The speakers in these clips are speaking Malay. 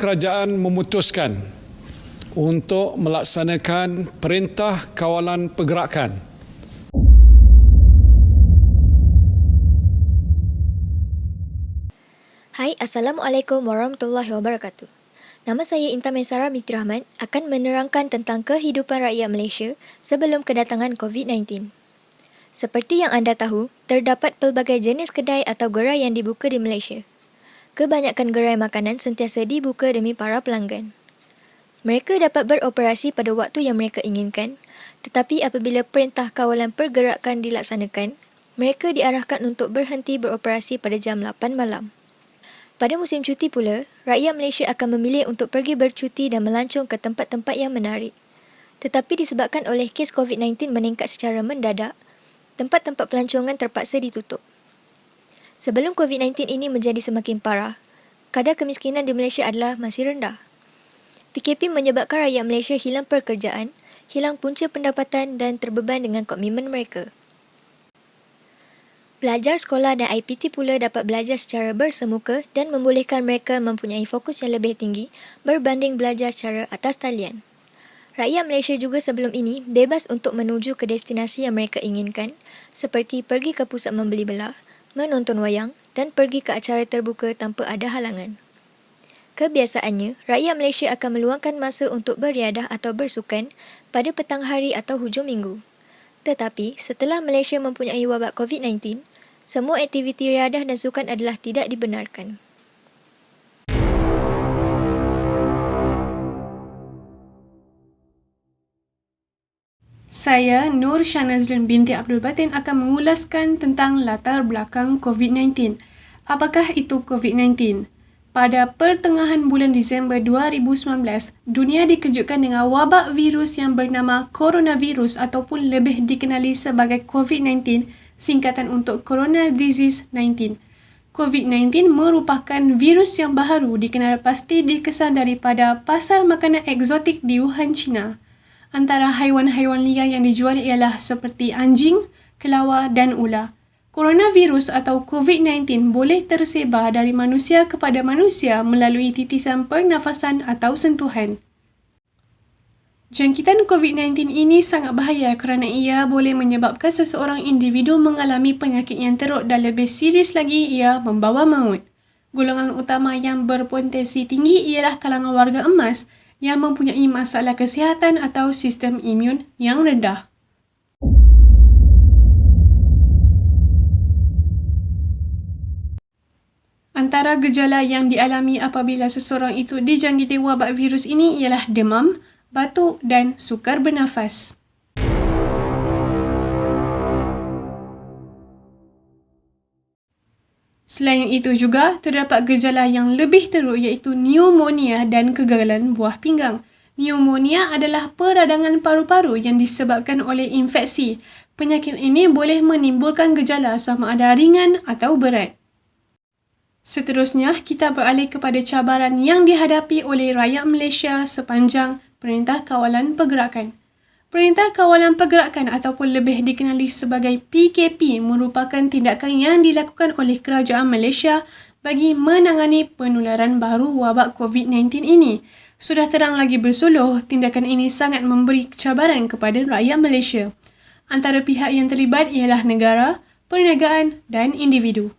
kerajaan memutuskan untuk melaksanakan Perintah Kawalan Pergerakan. Hai, Assalamualaikum warahmatullahi wabarakatuh. Nama saya Intan Maisara binti Rahman akan menerangkan tentang kehidupan rakyat Malaysia sebelum kedatangan COVID-19. Seperti yang anda tahu, terdapat pelbagai jenis kedai atau gerai yang dibuka di Malaysia. Kebanyakan gerai makanan sentiasa dibuka demi para pelanggan. Mereka dapat beroperasi pada waktu yang mereka inginkan, tetapi apabila Perintah Kawalan Pergerakan dilaksanakan, mereka diarahkan untuk berhenti beroperasi pada jam 8 malam. Pada musim cuti pula, rakyat Malaysia akan memilih untuk pergi bercuti dan melancong ke tempat-tempat yang menarik. Tetapi disebabkan oleh kes COVID-19 meningkat secara mendadak, tempat-tempat pelancongan terpaksa ditutup. Sebelum COVID-19 ini menjadi semakin parah, kadar kemiskinan di Malaysia adalah masih rendah. PKP menyebabkan rakyat Malaysia hilang pekerjaan, hilang punca pendapatan dan terbeban dengan komitmen mereka. Pelajar sekolah dan IPT pula dapat belajar secara bersemuka dan membolehkan mereka mempunyai fokus yang lebih tinggi berbanding belajar secara atas talian. Rakyat Malaysia juga sebelum ini bebas untuk menuju ke destinasi yang mereka inginkan, seperti pergi ke pusat membeli belah, menonton wayang dan pergi ke acara terbuka tanpa ada halangan. Kebiasaannya, rakyat Malaysia akan meluangkan masa untuk beriadah atau bersukan pada petang hari atau hujung minggu. Tetapi, setelah Malaysia mempunyai wabak COVID-19, semua aktiviti riadah dan sukan adalah tidak dibenarkan. Saya, Nur Shanazrin binti Abdul Batin akan mengulaskan tentang latar belakang COVID-19. Apakah itu COVID-19? Pada pertengahan bulan Disember 2019, dunia dikejutkan dengan wabak virus yang bernama coronavirus ataupun lebih dikenali sebagai COVID-19, singkatan untuk Corona Disease 19. COVID-19 merupakan virus yang baharu dikenal pasti dikesan daripada pasar makanan eksotik di Wuhan, China. Antara haiwan-haiwan liar yang dijual ialah seperti anjing, kelawar dan ular. Coronavirus atau COVID-19 boleh tersebar dari manusia kepada manusia melalui titisan pernafasan atau sentuhan. Jangkitan COVID-19 ini sangat bahaya kerana ia boleh menyebabkan seseorang individu mengalami penyakit yang teruk dan lebih serius lagi ia membawa maut. Golongan utama yang berpotensi tinggi ialah kalangan warga emas yang mempunyai masalah kesihatan atau sistem imun yang rendah. Antara gejala yang dialami apabila seseorang itu dijangkiti wabak virus ini ialah demam, batuk dan sukar bernafas. Selain itu juga, terdapat gejala yang lebih teruk iaitu pneumonia dan kegagalan buah pinggang. Pneumonia adalah peradangan paru-paru yang disebabkan oleh infeksi. Penyakit ini boleh menimbulkan gejala sama ada ringan atau berat. Seterusnya, kita beralih kepada cabaran yang dihadapi oleh rakyat Malaysia sepanjang Perintah Kawalan Pergerakan. Perintah Kawalan Pergerakan ataupun lebih dikenali sebagai PKP merupakan tindakan yang dilakukan oleh kerajaan Malaysia bagi menangani penularan baru wabak COVID-19 ini. Sudah terang lagi bersuluh, tindakan ini sangat memberi cabaran kepada rakyat Malaysia. Antara pihak yang terlibat ialah negara, perniagaan dan individu.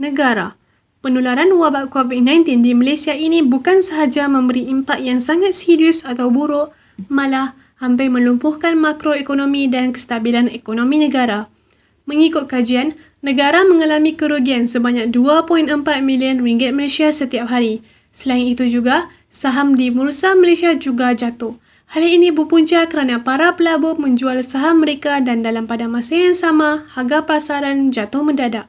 Negara. Penularan wabak COVID-19 di Malaysia ini bukan sahaja memberi impak yang sangat serius atau buruk, malah hampir melumpuhkan makroekonomi dan kestabilan ekonomi negara. Mengikut kajian, negara mengalami kerugian sebanyak 2.4 milion ringgit Malaysia setiap hari. Selain itu juga, saham di Bursa Malaysia juga jatuh. Hal ini berpunca kerana para pelabur menjual saham mereka dan dalam pada masa yang sama, harga pasaran jatuh mendadak.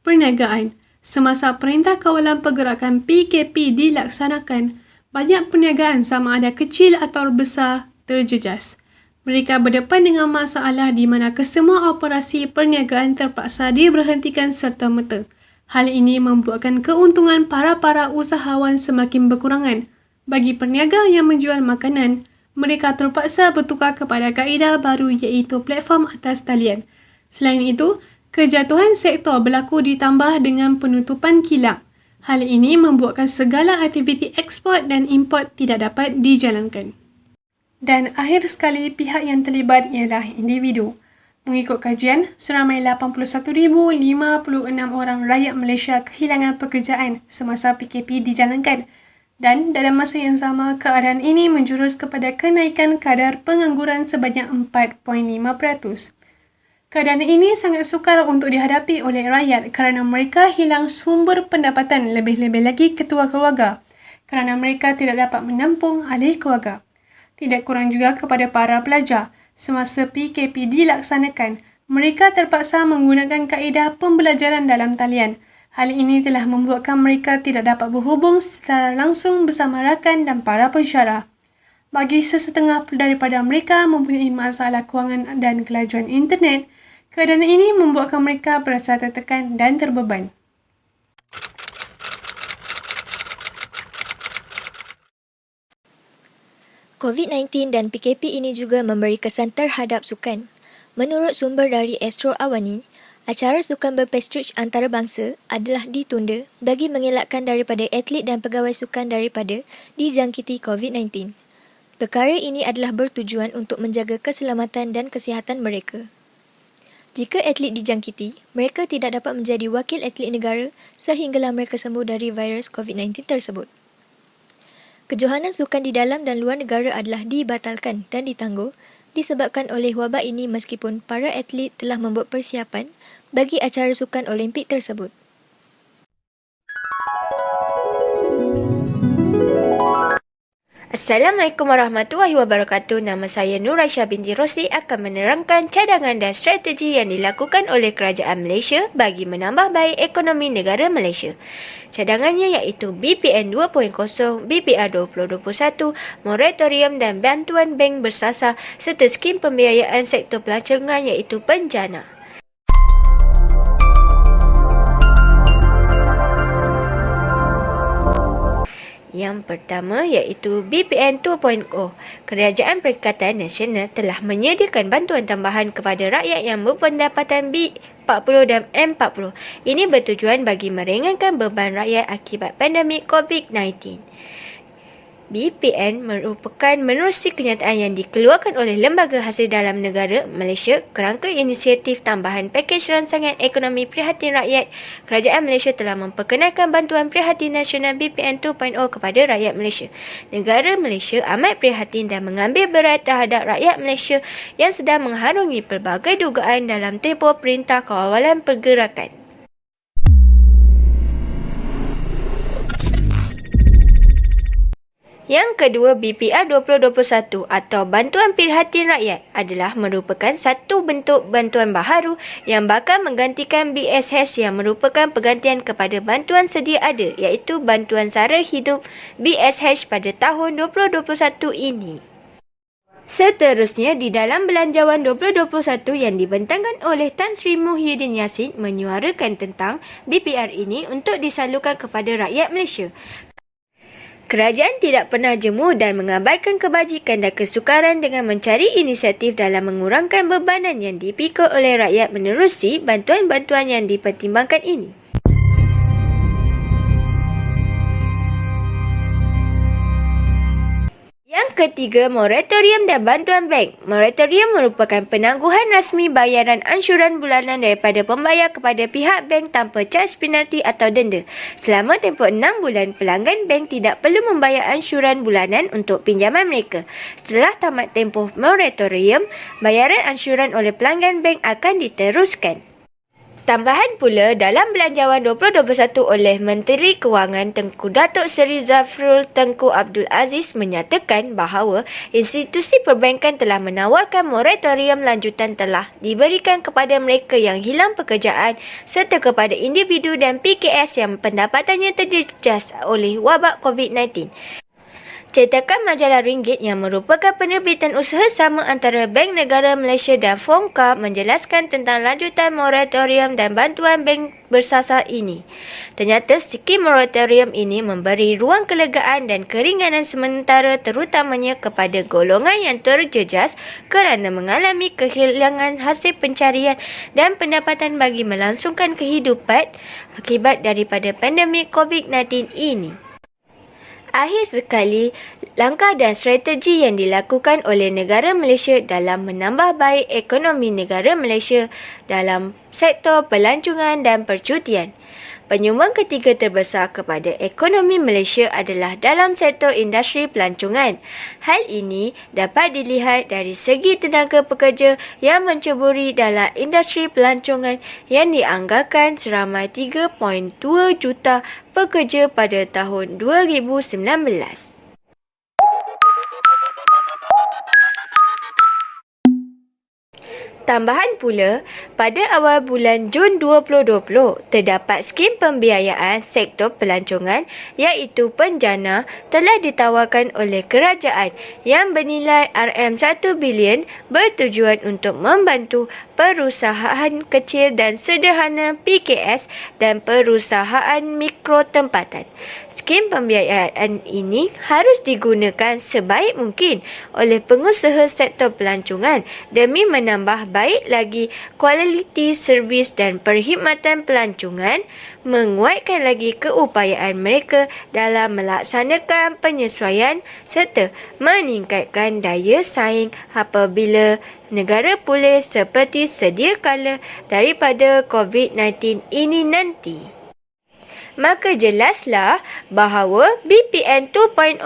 Perniagaan. Semasa Perintah Kawalan Pergerakan PKP dilaksanakan, banyak perniagaan sama ada kecil atau besar terjejas. Mereka berdepan dengan masalah di mana kesemua operasi perniagaan terpaksa diberhentikan serta-merta. Hal ini membuatkan keuntungan para usahawan semakin berkurangan. Bagi perniaga yang menjual makanan, mereka terpaksa bertukar kepada kaedah baru iaitu platform atas talian. Selain itu, kejatuhan sektor berlaku ditambah dengan penutupan kilang. Hal ini membuatkan segala aktiviti ekspor dan import tidak dapat dijalankan. Dan akhir sekali, pihak yang terlibat ialah individu. Mengikut kajian, seramai 81,056 orang rakyat Malaysia kehilangan pekerjaan semasa PKP dijalankan. Dan dalam masa yang sama, keadaan ini menjurus kepada kenaikan kadar pengangguran sebanyak 4.5%. Keadaan ini sangat sukar untuk dihadapi oleh rakyat kerana mereka hilang sumber pendapatan, lebih-lebih lagi ketua keluarga, kerana mereka tidak dapat menampung ahli keluarga. Tidak kurang juga kepada para pelajar. Semasa PKP dilaksanakan, mereka terpaksa menggunakan kaedah pembelajaran dalam talian. Hal ini telah membuatkan mereka tidak dapat berhubung secara langsung bersama rakan dan para pensyarah. Bagi sesetengah daripada mereka mempunyai masalah kewangan dan kelajuan internet, keadaan ini membuatkan mereka berasa tertekan dan terbeban. COVID-19 dan PKP ini juga memberi kesan terhadap sukan. Menurut sumber dari Astro Awani, acara sukan berprestij antarabangsa adalah ditunda bagi mengelakkan daripada atlet dan pegawai sukan daripada dijangkiti COVID-19. Perkara ini adalah bertujuan untuk menjaga keselamatan dan kesihatan mereka. Jika atlet dijangkiti, mereka tidak dapat menjadi wakil atlet negara sehinggalah mereka sembuh dari virus COVID-19 tersebut. Kejohanan sukan di dalam dan luar negara adalah dibatalkan dan ditangguh disebabkan oleh wabak ini meskipun para atlet telah membuat persiapan bagi acara sukan Olimpik tersebut. Assalamualaikum warahmatullahi wabarakatuh. Nama saya Nur Aisyah binti Rosli akan menerangkan cadangan dan strategi yang dilakukan oleh kerajaan Malaysia bagi menambah baik ekonomi negara Malaysia. Cadangannya iaitu BPN 2.0, BPR 2021, moratorium dan bantuan bank bersasar serta skim pembiayaan sektor pelancongan iaitu penjana. Yang pertama iaitu BPN 2.0. Kerajaan Perikatan Nasional telah menyediakan bantuan tambahan kepada rakyat yang berpendapatan B40 dan M40. Ini bertujuan bagi meringankan beban rakyat akibat pandemik COVID-19. BPN merupakan menerusi kenyataan yang dikeluarkan oleh Lembaga Hasil Dalam Negara Malaysia kerangka inisiatif tambahan pakej rangsangan ekonomi prihatin rakyat. Kerajaan Malaysia telah memperkenalkan bantuan prihatin nasional BPN 2.0 kepada rakyat Malaysia. Negara Malaysia amat prihatin dan mengambil berat terhadap rakyat Malaysia yang sedang mengharungi pelbagai dugaan dalam tempoh Perintah Kawalan Pergerakan. Yang kedua, BPR 2021 atau Bantuan Prihatin Rakyat adalah merupakan satu bentuk bantuan baharu yang bakal menggantikan BSH yang merupakan pergantian kepada bantuan sedia ada iaitu Bantuan Sara Hidup BSH pada tahun 2021 ini. Seterusnya, di dalam Belanjawan 2021 yang dibentangkan oleh Tan Sri Muhyiddin Yassin menyuarakan tentang BPR ini untuk disalurkan kepada rakyat Malaysia. Kerajaan tidak pernah jemu dan mengabaikan kebajikan dan kesukaran dengan mencari inisiatif dalam mengurangkan bebanan yang dipikul oleh rakyat menerusi bantuan-bantuan yang dipertimbangkan ini. Yang ketiga, moratorium dan bantuan bank. Moratorium merupakan penangguhan rasmi bayaran ansyuran bulanan daripada pembayar kepada pihak bank tanpa caj penalti atau denda. Selama tempoh 6 bulan, pelanggan bank tidak perlu membayar ansyuran bulanan untuk pinjaman mereka. Setelah tamat tempoh moratorium, bayaran ansyuran oleh pelanggan bank akan diteruskan. Tambahan pula dalam Belanjawan 2021 oleh Menteri Kewangan Tengku Datuk Seri Zafrul Tengku Abdul Aziz menyatakan bahawa institusi perbankan telah menawarkan moratorium lanjutan telah diberikan kepada mereka yang hilang pekerjaan serta kepada individu dan PKS yang pendapatannya terjejas oleh wabak COVID-19. Cetakan majalah Ringgit yang merupakan penerbitan usaha sama antara Bank Negara Malaysia dan Fongkap menjelaskan tentang lanjutan moratorium dan bantuan bank bersasar ini. Ternyata skim moratorium ini memberi ruang kelegaan dan keringanan sementara terutamanya kepada golongan yang terjejas kerana mengalami kehilangan hasil pencarian dan pendapatan bagi melangsungkan kehidupan akibat daripada pandemik COVID-19 ini. Akhir sekali, langkah dan strategi yang dilakukan oleh negara Malaysia dalam menambah baik ekonomi negara Malaysia dalam sektor pelancongan dan percutian. Penyumbang ketiga terbesar kepada ekonomi Malaysia adalah dalam sektor industri pelancongan. Hal ini dapat dilihat dari segi tenaga pekerja yang menceburi dalam industri pelancongan yang dianggarkan seramai 3.2 juta pekerja pada tahun 2019. Tambahan pula, pada awal bulan Jun 2020, terdapat skim pembiayaan sektor pelancongan iaitu Penjana telah ditawarkan oleh kerajaan yang bernilai RM1 bilion bertujuan untuk membantu perusahaan kecil dan sederhana PKS dan perusahaan mikro tempatan. Skim pembiayaan ini harus digunakan sebaik mungkin oleh pengusaha sektor pelancongan demi menambah baik lagi kualiti servis dan perkhidmatan pelancongan, menguatkan lagi keupayaan mereka dalam melaksanakan penyesuaian serta meningkatkan daya saing apabila negara pulih seperti sedia kala daripada COVID-19 ini nanti. Maka jelaslah bahawa BPN 2.0,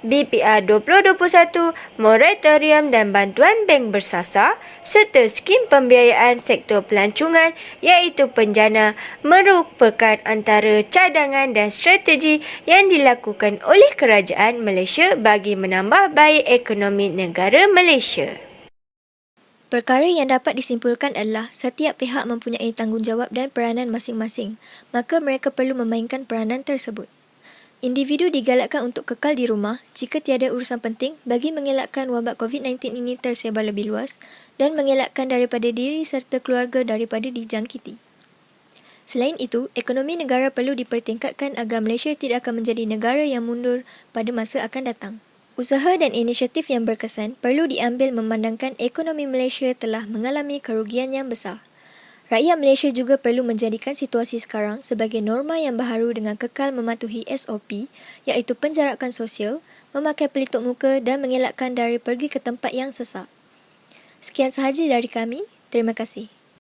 BPR 2021, moratorium dan bantuan bank bersasar serta skim pembiayaan sektor pelancongan iaitu Penjana merupakan antara cadangan dan strategi yang dilakukan oleh kerajaan Malaysia bagi menambah baik ekonomi negara Malaysia. Perkara yang dapat disimpulkan adalah setiap pihak mempunyai tanggungjawab dan peranan masing-masing, maka mereka perlu memainkan peranan tersebut. Individu digalakkan untuk kekal di rumah jika tiada urusan penting bagi mengelakkan wabak COVID-19 ini tersebar lebih luas dan mengelakkan daripada diri serta keluarga daripada dijangkiti. Selain itu, ekonomi negara perlu dipertingkatkan agar Malaysia tidak akan menjadi negara yang mundur pada masa akan datang. Usaha dan inisiatif yang berkesan perlu diambil memandangkan ekonomi Malaysia telah mengalami kerugian yang besar. Rakyat Malaysia juga perlu menjadikan situasi sekarang sebagai norma yang baharu dengan kekal mematuhi SOP iaitu penjarakan sosial, memakai pelitup muka dan mengelakkan dari pergi ke tempat yang sesak. Sekian sahaja dari kami. Terima kasih.